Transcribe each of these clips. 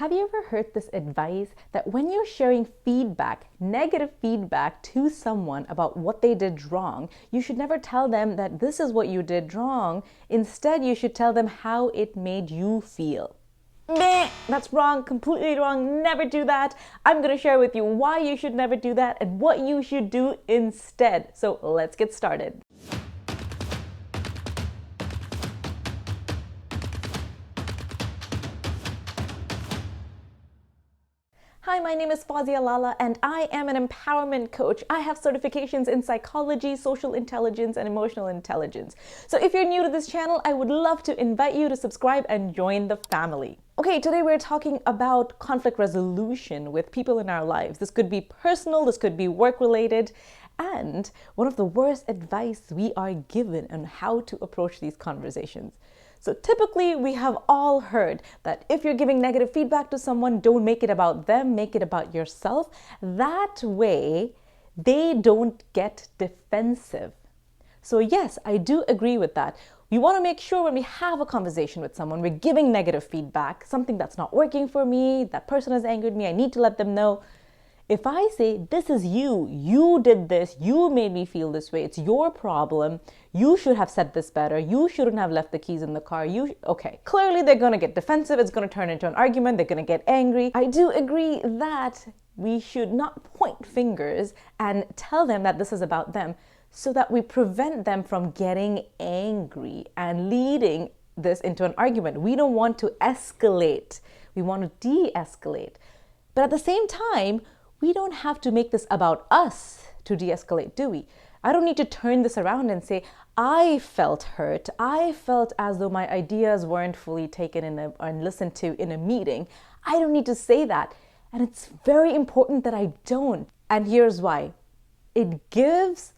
Have you ever heard this advice that when you're sharing feedback, negative feedback to someone about what they did wrong, you should never tell them that this is what you did wrong. Instead, you should tell them how it made you feel. Meh, that's wrong, completely wrong, never do that. I'm going to share with you why you should never do that and what you should do instead. So let's get started. Hi, my name is Fawzia Lala and I am an empowerment coach. I have certifications in psychology, social intelligence, and emotional intelligence. So if you're new to this channel, I would love to invite you to subscribe and join the family. Okay, today we're talking about conflict resolution with people in our lives. This could be personal, this could be work-related, and one of the worst advice we are given on how to approach these conversations. So typically we have all heard that if you're giving negative feedback to someone, don't make it about them, make it about yourself. That way they don't get defensive. So yes, I do agree with that. We want to make sure when we have a conversation with someone, we're giving negative feedback, something that's not working for me, that person has angered me, I need to let them know. If I say, this is you, you did this, you made me feel this way, it's your problem, you should have said this better, you shouldn't have left the keys in the car, okay. Clearly they're going to get defensive, it's going to turn into an argument, they're going to get angry. I do agree that we should not point fingers and tell them that this is about them so that we prevent them from getting angry and leading this into an argument. We don't want to escalate, we want to de-escalate. But at the same time, we don't have to make this about us to de-escalate, do we? I don't need to turn this around and say, I felt hurt. I felt as though my ideas weren't fully taken and listened to in a meeting. I don't need to say that. And it's very important that I don't. And here's why. It gives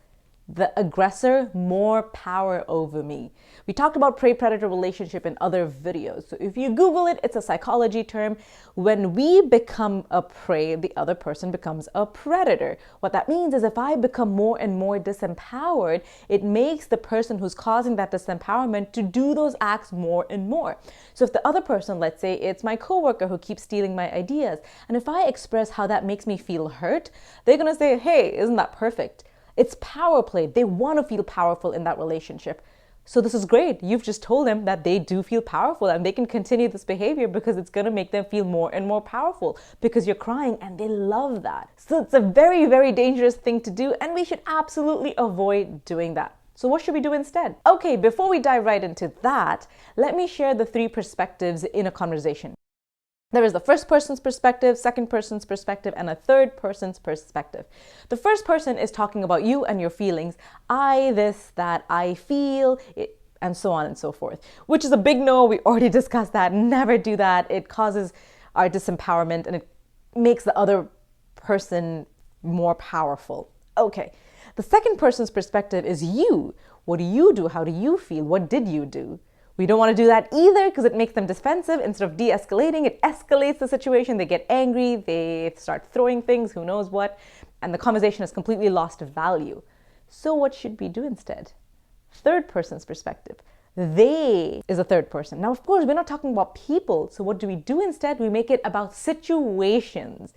the aggressor more power over me. We talked about prey-predator relationship in other videos. So if you Google it, it's a psychology term. When we become a prey, the other person becomes a predator. What that means is if I become more and more disempowered, it makes the person who's causing that disempowerment to do those acts more and more. So if the other person, let's say it's my coworker who keeps stealing my ideas, and if I express how that makes me feel hurt, they're gonna say, hey, isn't that perfect? It's power play. They want to feel powerful in that relationship. So this is great. You've just told them that they do feel powerful and they can continue this behavior because it's going to make them feel more and more powerful because you're crying and they love that. So it's a very, very dangerous thing to do and we should absolutely avoid doing that. So what should we do instead? Okay, before we dive right into that, let me share the three perspectives in a conversation. There is the first person's perspective, second person's perspective, and a third person's perspective. The first person is talking about you and your feelings. I, this, that, I feel, it, and so on and so forth, which is a big no. We already discussed that. Never do that. It causes our disempowerment and it makes the other person more powerful. Okay. The second person's perspective is you. What do you do? How do you feel? What did you do? We don't want to do that either because it makes them defensive. Instead of de-escalating, it escalates the situation. They get angry, they start throwing things, who knows what, and the conversation has completely lost value. So what should we do instead? Third person's perspective. They is a third person. Now, of course, we're not talking about people. So what do we do instead? We make it about situations.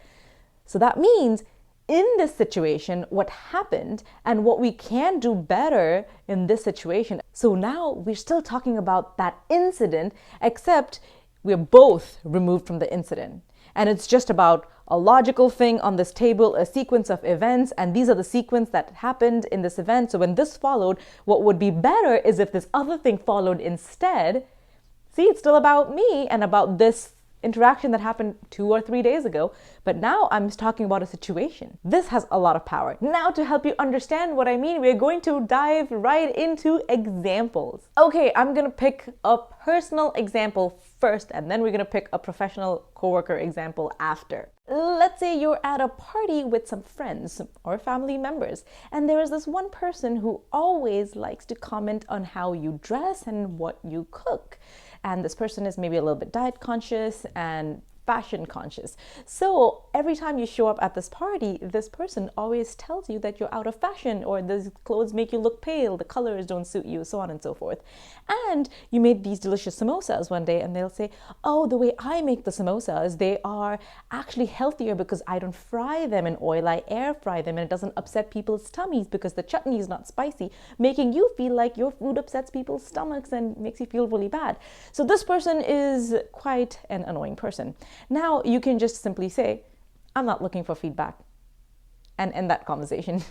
So that means in this situation, what happened and what we can do better in this situation. So now we're still talking about that incident, except we're both removed from the incident. And it's just about a logical thing on this table, a sequence of events, and these are the sequence that happened in this event. So when this followed, what would be better is if this other thing followed instead. See, it's still about me and about this interaction that happened 2 or 3 days ago, but now I'm talking about a situation. This has a lot of power. Now to help you understand what I mean, we're going to dive right into examples. Okay, I'm gonna pick a personal example first, and then we're gonna pick a professional coworker example after. Let's say you're at a party with some friends or family members, and there is this one person who always likes to comment on how you dress and what you cook. And this person is maybe a little bit diet conscious and fashion conscious. So every time you show up at this party, this person always tells you that you're out of fashion, or the clothes make you look pale, the colors don't suit you, so on and so forth. And you made these delicious samosas one day and they'll say, oh, the way I make the samosas, they are actually healthier because I don't fry them in oil, I air fry them, and it doesn't upset people's tummies because the chutney is not spicy, making you feel like your food upsets people's stomachs and makes you feel really bad. So this person is quite an annoying person. Now you can just simply say, I'm not looking for feedback, and end that conversation.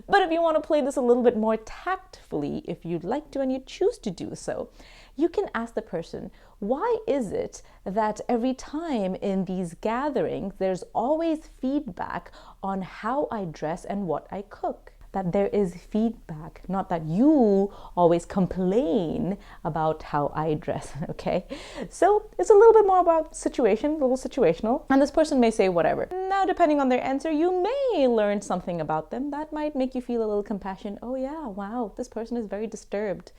But if you want to play this a little bit more tactfully, if you'd like to and you choose to do so, you can ask the person, why is it that every time in these gatherings, there's always feedback on how I dress and what I cook? That there is feedback, not that you always complain about how I dress, okay? So it's a little bit more about situation, a little situational, and this person may say whatever. Now, depending on their answer, you may learn something about them that might make you feel a little compassion. Oh yeah, wow, this person is very disturbed.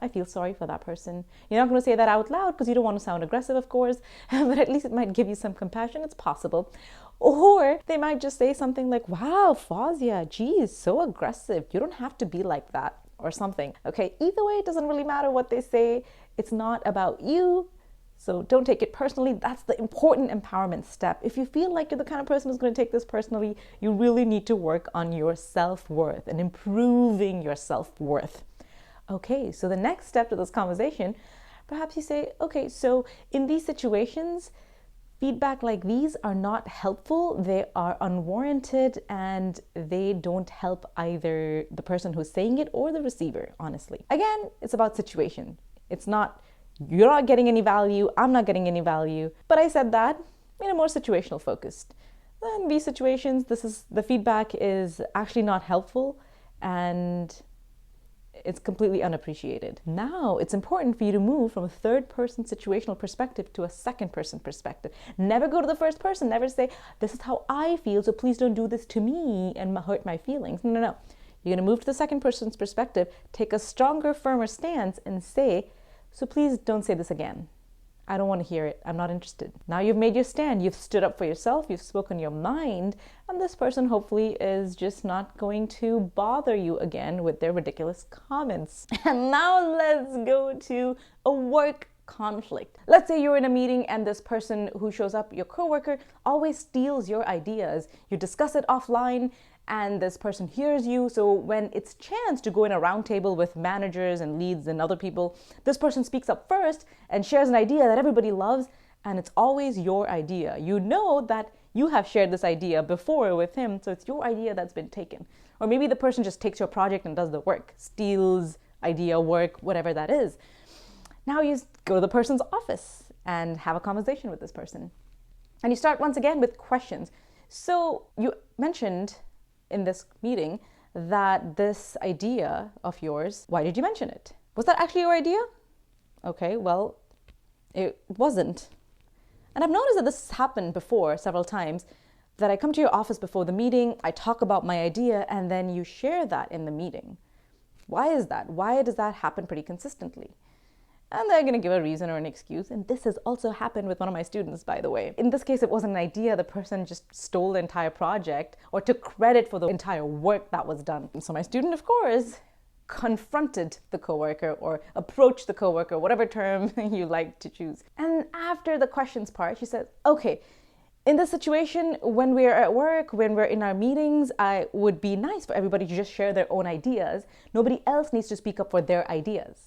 I feel sorry for that person. You're not going to say that out loud because you don't want to sound aggressive, of course, but at least it might give you some compassion. It's possible. Or they might just say something like, wow, Fazia, geez, so aggressive. You don't have to be like that, or something. Okay, either way, it doesn't really matter what they say. It's not about you. So don't take it personally. That's the important empowerment step. If you feel like you're the kind of person who's going to take this personally, you really need to work on your self-worth and improving your self-worth. Okay, so the next step to this conversation, perhaps you say, okay, so in these situations, feedback like these are not helpful, they are unwarranted, and they don't help either the person who's saying it or the receiver, honestly. Again, it's about situation. It's not, you're not getting any value, I'm not getting any value, but I said that in a more situational focused. In these situations, the feedback is actually not helpful, and it's completely unappreciated. Now, it's important for you to move from a third-person situational perspective to a second-person perspective. Never go to the first person. Never say, this is how I feel, so please don't do this to me and hurt my feelings. No, no, no. You're going to move to the second person's perspective, take a stronger, firmer stance, and say, so please don't say this again. I don't want to hear it. I'm not interested. Now you've made your stand. You've stood up for yourself. You've spoken your mind. And this person hopefully is just not going to bother you again with their ridiculous comments. And now let's go to a work conflict. Let's say you're in a meeting and this person who shows up, your coworker, always steals your ideas. You discuss it offline, and this person hears you. So when it's chance to go in a round table with managers and leads and other people, this person speaks up first and shares an idea that everybody loves, and it's always your idea. You know that you have shared this idea before with him, so it's your idea that's been taken. Or maybe the person just takes your project and does the work, steals idea, work, whatever that is. Now you go to the person's office and have a conversation with this person. And you start once again with questions. So you mentioned in this meeting that this idea of yours, why did you mention it? Was that actually your idea? Okay, well, it wasn't. And I've noticed that this has happened before several times, that I come to your office before the meeting, I talk about my idea, and then you share that in the meeting. Why is that? Why does that happen pretty consistently? And they're going to give a reason or an excuse. And this has also happened with one of my students, by the way. In this case, it wasn't an idea. The person just stole the entire project or took credit for the entire work that was done. And so my student, of course, confronted the coworker or approached the coworker, whatever term you like to choose. And after the questions part, she said, okay, in this situation, when we're at work, when we're in our meetings, it would be nice for everybody to just share their own ideas. Nobody else needs to speak up for their ideas.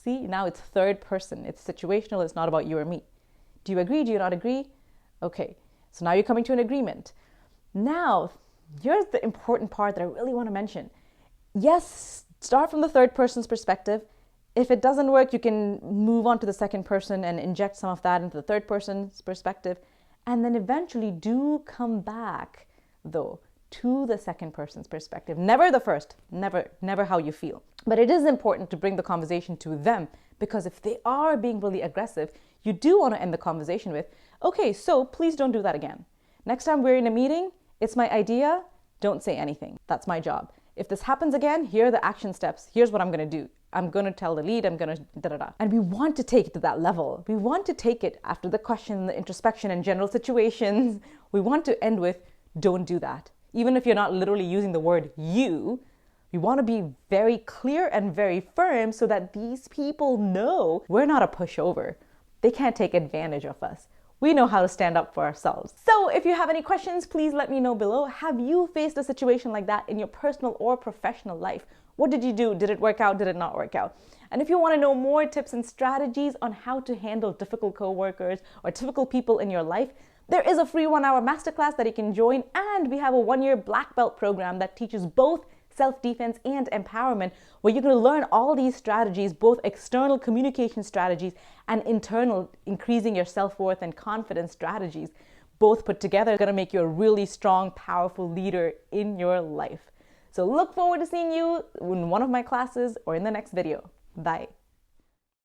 See, now it's third person. It's situational. It's not about you or me. Do you agree? Do you not agree? Okay, so now you're coming to an agreement. Now, here's the important part that I really want to mention. Yes, start from the third person's perspective. If it doesn't work, you can move on to the second person and inject some of that into the third person's perspective. And then eventually do come back, though, to the second person's perspective. Never the first, never how you feel. But it is important to bring the conversation to them, because if they are being really aggressive, you do want to end the conversation with, okay, so please don't do that again. Next time we're in a meeting, it's my idea, don't say anything. That's my job. If this happens again, here are the action steps. Here's what I'm going to do. I'm going to tell the lead, I'm going to da-da-da. And we want to take it to that level. We want to take it after the question, the introspection, and general situations. We want to end with, don't do that. Even if you're not literally using the word you, we want to be very clear and very firm so that these people know we're not a pushover. They can't take advantage of us. We know how to stand up for ourselves. So if you have any questions, please let me know below. Have you faced a situation like that in your personal or professional life? What did you do? Did it work out? Did it not work out? And if you want to know more tips and strategies on how to handle difficult coworkers or difficult people in your life, there is a free 1-hour masterclass that you can join, and we have a 1-year black belt program that teaches both self-defense and empowerment, where you're going to learn all these strategies, both external communication strategies and internal increasing your self-worth and confidence strategies, both put together, going to make you a really strong, powerful leader in your life. So look forward to seeing you in one of my classes or in the next video. Bye.